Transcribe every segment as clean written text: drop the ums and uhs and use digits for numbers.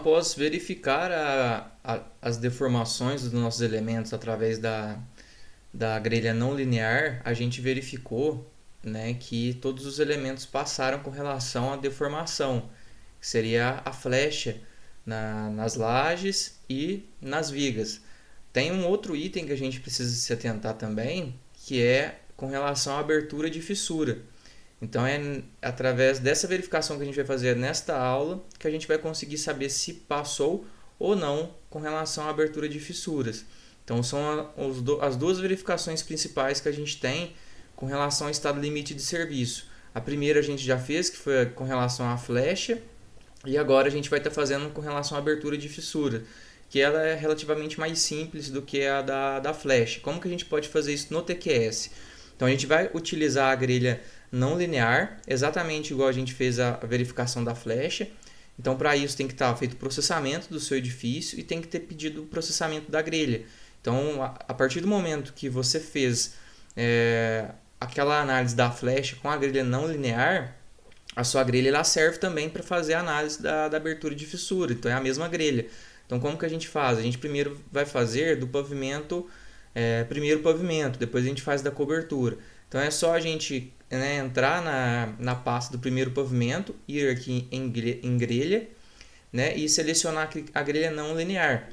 após verificar as deformações dos nossos elementos através da grelha não linear, a gente verificou, né, que todos os elementos passaram com relação à deformação, que seria a flecha nas lajes e nas vigas. Tem um outro item que a gente precisa se atentar também, que é com relação à abertura de fissura. Então é através dessa verificação que a gente vai fazer nesta aula que a gente vai conseguir saber se passou ou não com relação à abertura de fissuras. Então são as duas verificações principais que a gente tem com relação ao estado limite de serviço. A primeira a gente já fez, que foi com relação à flecha, e agora a gente vai estar fazendo com relação à abertura de fissura, que ela é relativamente mais simples do que a da flecha. Como que a gente pode fazer isso no TQS? Então a gente vai utilizar a grelha não linear, exatamente igual a gente fez a verificação da flecha. Então para isso tem que estar feito o processamento do seu edifício e tem que ter pedido o processamento da grelha. Então a partir do momento que você fez aquela análise da flecha com a grelha não linear, a sua grelha ela serve também para fazer a análise da abertura de fissura. Então é a mesma grelha. Então como que a gente faz? A gente primeiro vai fazer do pavimento, primeiro o pavimento, depois a gente faz da cobertura. Então é só a gente entrar na pasta do primeiro pavimento, ir aqui em grelha, né, e selecionar a grelha não linear.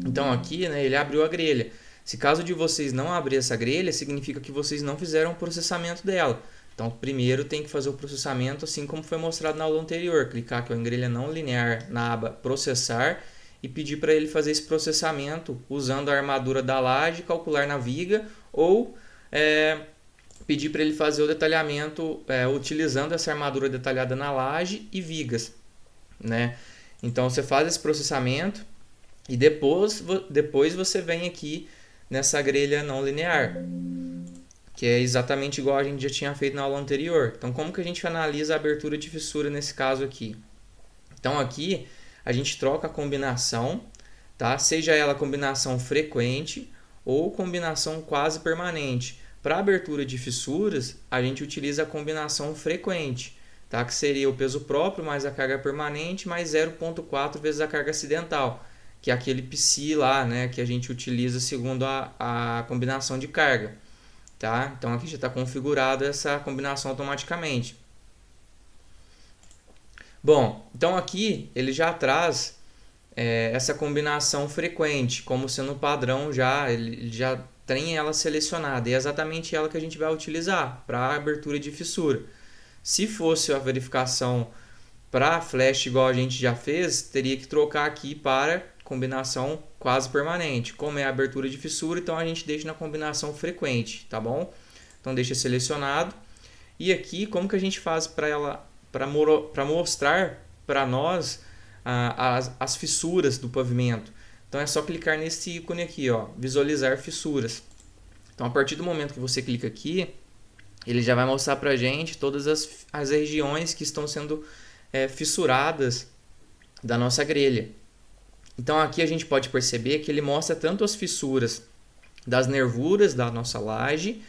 Então aqui, né, ele abriu a grelha. Se caso de vocês não abrir essa grelha, significa que vocês não fizeram o processamento dela. Então primeiro tem que fazer o processamento assim como foi mostrado na aula anterior. Clicar aqui em grelha não linear na aba processar e pedir para ele fazer esse processamento usando a armadura da laje, calcular na viga ou pedir para ele fazer o detalhamento utilizando essa armadura detalhada na laje e vigas, né? Então você faz esse processamento e depois você vem aqui nessa grelha não linear, que é exatamente igual a gente já tinha feito na aula anterior. Então como que a gente analisa a abertura de fissura nesse caso aqui? Então aqui a gente troca a combinação, tá? Seja ela combinação frequente ou combinação quase permanente. Para abertura de fissuras, a gente utiliza a combinação frequente, tá? Que seria o peso próprio mais a carga permanente mais 0,4 vezes a carga acidental, que é aquele psi lá, né, que a gente utiliza segundo a combinação de carga. Tá? Então aqui já está configurada essa combinação automaticamente. Bom, então aqui ele já traz essa combinação frequente, como sendo padrão ele já tem ela selecionada, e é exatamente ela que a gente vai utilizar para a abertura de fissura. Se fosse a verificação para flash igual a gente já fez, teria que trocar aqui para combinação quase permanente. Como é a abertura de fissura, então a gente deixa na combinação frequente, tá bom? Então deixa selecionado. E aqui, como que a gente faz para mostrar para nós as fissuras do pavimento? Então é só clicar nesse ícone aqui, ó, visualizar fissuras. Então a partir do momento que você clica aqui, ele já vai mostrar para a gente todas as regiões que estão sendo fissuradas da nossa grelha. Então aqui a gente pode perceber que ele mostra tanto as fissuras das nervuras da nossa laje,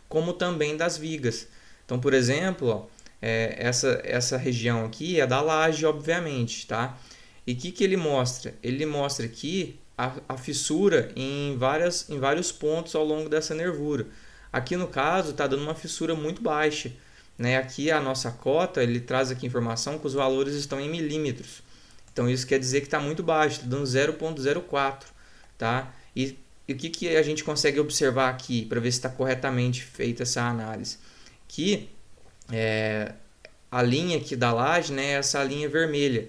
como também das vigas. Então, por exemplo, ó, essa região aqui é da laje, obviamente, tá? E o que ele mostra? Ele mostra aqui a fissura em vários pontos ao longo dessa nervura. Aqui no caso está dando uma fissura muito baixa, né? Aqui a nossa cota, ele traz aqui informação que os valores estão em milímetros. Então isso quer dizer que está muito baixo, está dando 0,04, tá? E o que a gente consegue observar aqui para ver se está corretamente feita essa análise? Que a linha aqui da laje, né, é essa linha vermelha.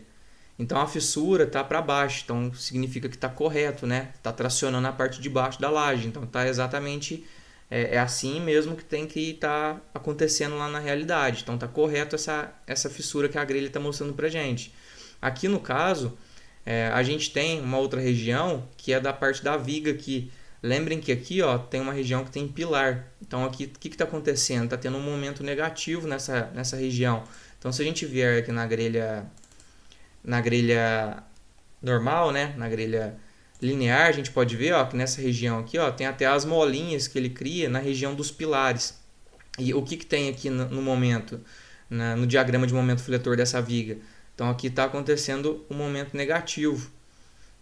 Então a fissura está para baixo, então significa que está correto, né? Está tracionando a parte de baixo da laje, então está exatamente assim mesmo que tem que estar acontecendo lá na realidade. Então está correto essa fissura que a grelha está mostrando para a gente. Aqui no caso, a gente tem uma outra região que é da parte da viga aqui. Lembrem que aqui ó, tem uma região que tem pilar. Então aqui o que está acontecendo? Está tendo um momento negativo nessa região. Então se a gente vier aqui na grelha normal, né, na grelha linear, a gente pode ver ó, que nessa região aqui ó, tem até as molinhas que ele cria na região dos pilares. E o que tem aqui no momento, no diagrama de momento fletor dessa viga? Então aqui está acontecendo um momento negativo,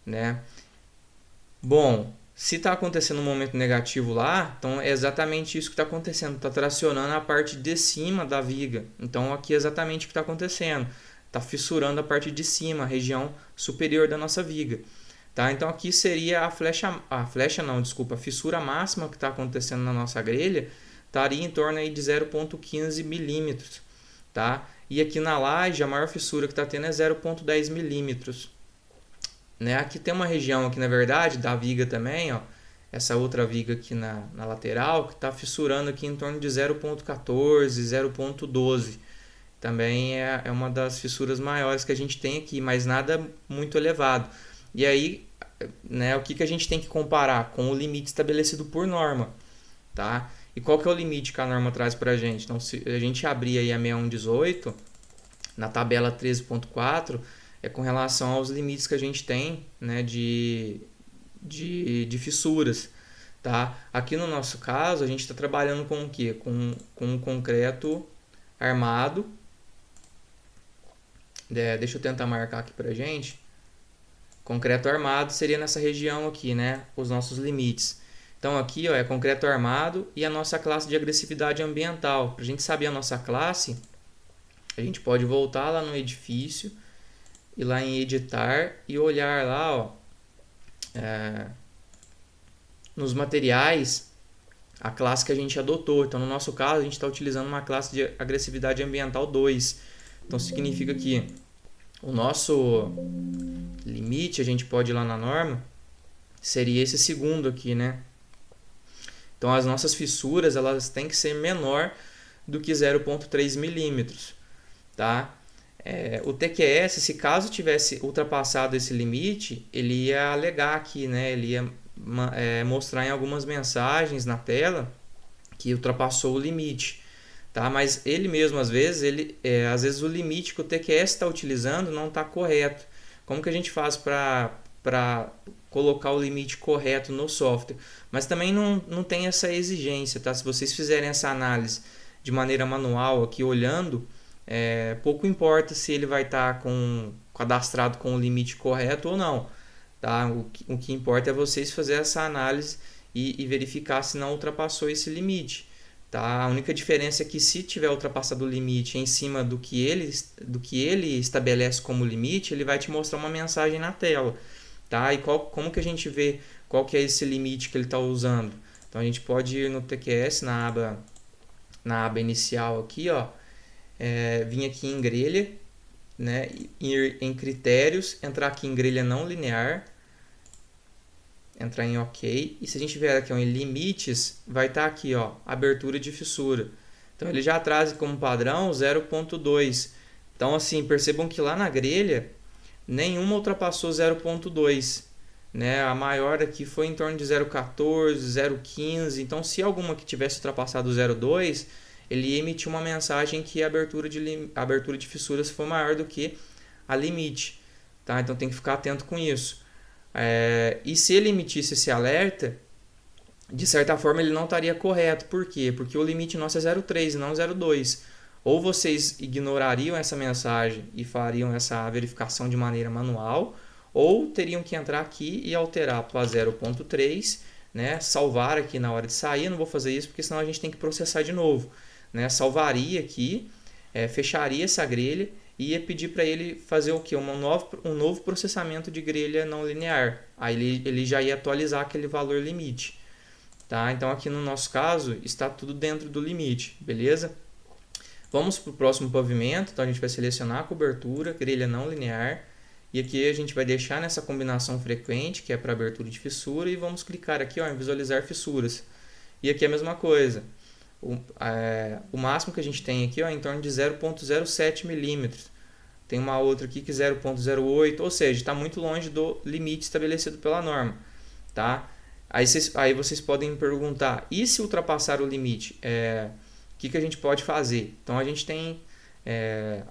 né? Bom, se está acontecendo um momento negativo lá, então é exatamente isso que está acontecendo. Está tracionando a parte de cima da viga. Então aqui é exatamente o que está acontecendo. Está fissurando a parte de cima, a região superior da nossa viga. Tá? Então aqui seria a fissura máxima que está acontecendo na nossa grelha, estaria em torno aí de 0,15 milímetros. Tá? E aqui na laje a maior fissura que está tendo é 0,10 milímetros. Né? Aqui tem uma região aqui, na verdade, da viga também, ó, essa outra viga aqui na lateral, que está fissurando aqui em torno de 0,14, 0,12. Também é uma das fissuras maiores que a gente tem aqui, mas nada muito elevado. E aí, né, o que a gente tem que comparar? Com o limite estabelecido por norma. Tá? E qual que é o limite que a norma traz para a gente? Então, se a gente abrir aí a 6118, na tabela 13.4, é com relação aos limites que a gente tem, né, de fissuras. Tá? Aqui no nosso caso, a gente está trabalhando com o quê? Com um concreto armado. Deixa eu tentar marcar aqui para a gente. Concreto armado seria nessa região aqui, né, os nossos limites. Então aqui, ó, é concreto armado e a nossa classe de agressividade ambiental. Para a gente saber a nossa classe, a gente pode voltar lá no edifício, ir lá em editar e olhar lá, ó, nos materiais, a classe que a gente adotou. Então no nosso caso a gente está utilizando uma classe de agressividade ambiental 2. Então significa que o nosso limite, a gente pode ir lá na norma, seria esse segundo aqui, né? Então as nossas fissuras, elas têm que ser menor do que 0,3 milímetros, tá? O TQS, se caso tivesse ultrapassado esse limite, ele ia alegar aqui, né? Ele ia mostrar em algumas mensagens na tela que ultrapassou o limite, tá? Mas ele mesmo, às vezes, às vezes o limite que o TQS está utilizando não está correto. Como que a gente faz para colocar o limite correto no software? Mas também não tem essa exigência, tá? Se vocês fizerem essa análise de maneira manual aqui olhando, pouco importa se ele vai estar cadastrado com o limite correto ou não, tá? O que importa é vocês fazerem essa análise e verificar se não ultrapassou esse limite, tá? A única diferença é que se tiver ultrapassado o limite em cima do que ele estabelece como limite, ele vai te mostrar uma mensagem na tela, tá? E como que a gente vê qual que é esse limite que ele está usando? Então a gente pode ir no TQS, na aba inicial aqui, ó, vir aqui em grelha, né, ir em critérios, entrar aqui em grelha não linear, entrar em OK, e se a gente vier aqui em limites, vai estar aqui, ó, abertura de fissura. Então ele já traz como padrão 0,2. Então assim, percebam que lá na grelha nenhuma ultrapassou 0,2, né? A maior aqui foi em torno de 0,14, 0,15. Então se alguma que tivesse ultrapassado 0,2, ele emitiu uma mensagem que a abertura de fissuras foi maior do que a limite, tá? Então tem que ficar atento com isso. E se ele emitisse esse alerta, de certa forma ele não estaria correto. Por quê? Porque o limite nosso é 0,3 e não 0,2. Ou vocês ignorariam essa mensagem e fariam essa verificação de maneira manual, ou teriam que entrar aqui e alterar para 0,3, né? Salvar aqui na hora de sair. Eu não vou fazer isso porque senão a gente tem que processar de novo, né? Salvaria aqui, fecharia essa grelha e ia pedir para ele fazer o que? Um novo processamento de grelha não linear. Aí ele já ia atualizar aquele valor limite, tá? Então aqui no nosso caso está tudo dentro do limite, beleza? Vamos para o próximo pavimento. Então a gente vai selecionar a cobertura, grelha não linear, e aqui a gente vai deixar nessa combinação frequente, que é para abertura de fissura, e vamos clicar aqui, ó, em visualizar fissuras. E aqui é a mesma coisa. O máximo que a gente tem aqui, ó, é em torno de 0,07 milímetros. Tem uma outra aqui que é 0,08, ou seja, está muito longe do limite estabelecido pela norma, tá? Aí vocês podem me perguntar, e se ultrapassar o limite, o que a gente pode fazer? Então a gente tem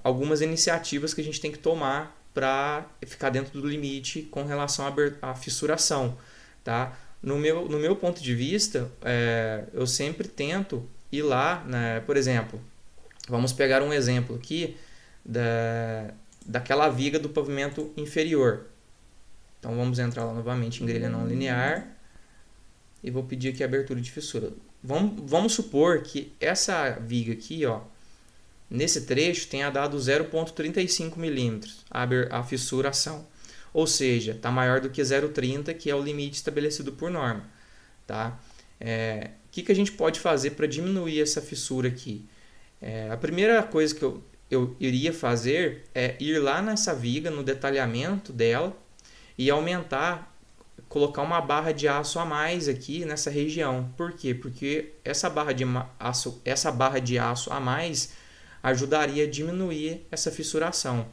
algumas iniciativas que a gente tem que tomar para ficar dentro do limite com relação à fissuração, tá? No meu ponto de vista, eu sempre tento ir lá, né? Por exemplo, vamos pegar um exemplo aqui daquela viga do pavimento inferior. Então vamos entrar lá novamente em grelha não linear e vou pedir aqui a abertura de fissura. Vamos supor que essa viga aqui, ó, nesse trecho tenha dado 0,35 milímetros a fissuração. Ou seja, está maior do que 0,30, que é o limite estabelecido por norma. Tá? O que a gente pode fazer para diminuir essa fissura aqui? A primeira coisa que eu iria fazer é ir lá nessa viga, no detalhamento dela, e colocar uma barra de aço a mais aqui nessa região. Por quê? Porque essa barra de aço a mais ajudaria a diminuir essa fissuração.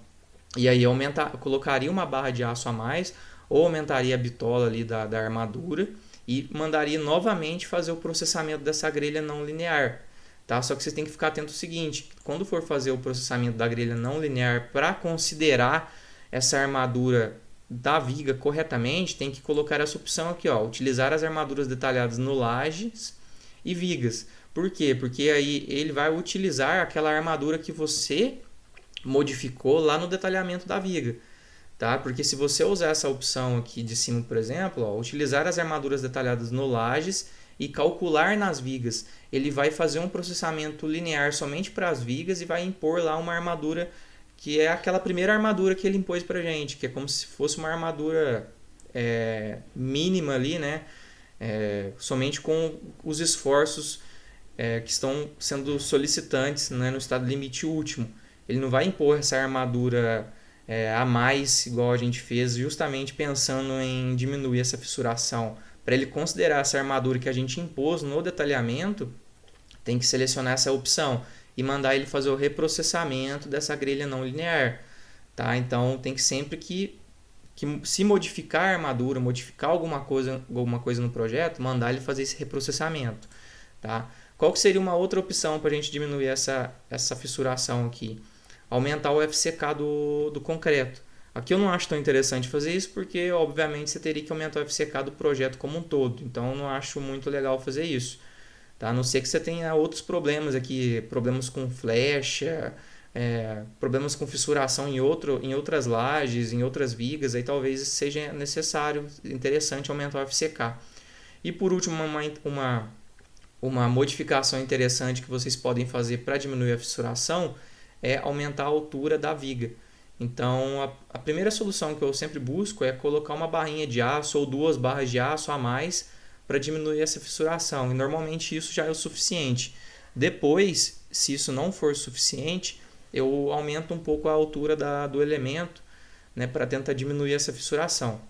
E aí eu colocaria uma barra de aço a mais, ou aumentaria a bitola ali da armadura e mandaria novamente fazer o processamento dessa grelha não linear. Tá? Só que você tem que ficar atento ao seguinte: quando for fazer o processamento da grelha não linear, para considerar essa armadura da viga corretamente, tem que colocar essa opção aqui, ó, utilizar as armaduras detalhadas no lajes e vigas. Por quê? Porque aí ele vai utilizar aquela armadura que você modificou lá no detalhamento da viga. Tá? Porque se você usar essa opção aqui de cima, por exemplo, ó, utilizar as armaduras detalhadas no lajes e calcular nas vigas, ele vai fazer um processamento linear somente para as vigas e vai impor lá uma armadura que é aquela primeira armadura que ele impôs para a gente, que é como se fosse uma armadura mínima ali, né? Somente com os esforços que estão sendo solicitantes, né, no estado limite último. Ele não vai impor essa armadura a mais, igual a gente fez, justamente pensando em diminuir essa fissuração. Para ele considerar essa armadura que a gente impôs no detalhamento, tem que selecionar essa opção e mandar ele fazer o reprocessamento dessa grelha não linear. Tá? Então tem que sempre que se modificar a armadura, modificar alguma coisa no projeto, mandar ele fazer esse reprocessamento. Tá? Qual que seria uma outra opção para a gente diminuir essa fissuração aqui? Aumentar o FCK do concreto. Aqui eu não acho tão interessante fazer isso porque, obviamente, você teria que aumentar o FCK do projeto como um todo. Então, eu não acho muito legal fazer isso. Tá? A não ser que você tenha outros problemas aqui, problemas com flecha, problemas com fissuração em outras lajes, em outras vigas, aí talvez seja necessário, interessante aumentar o FCK. E por último, uma modificação interessante que vocês podem fazer para diminuir a fissuração é aumentar a altura da viga. Então, a primeira solução que eu sempre busco é colocar uma barrinha de aço ou 2 barras de aço a mais para diminuir essa fissuração. E normalmente isso já é o suficiente. Depois, se isso não for suficiente, eu aumento um pouco a altura do elemento, né, para tentar diminuir essa fissuração.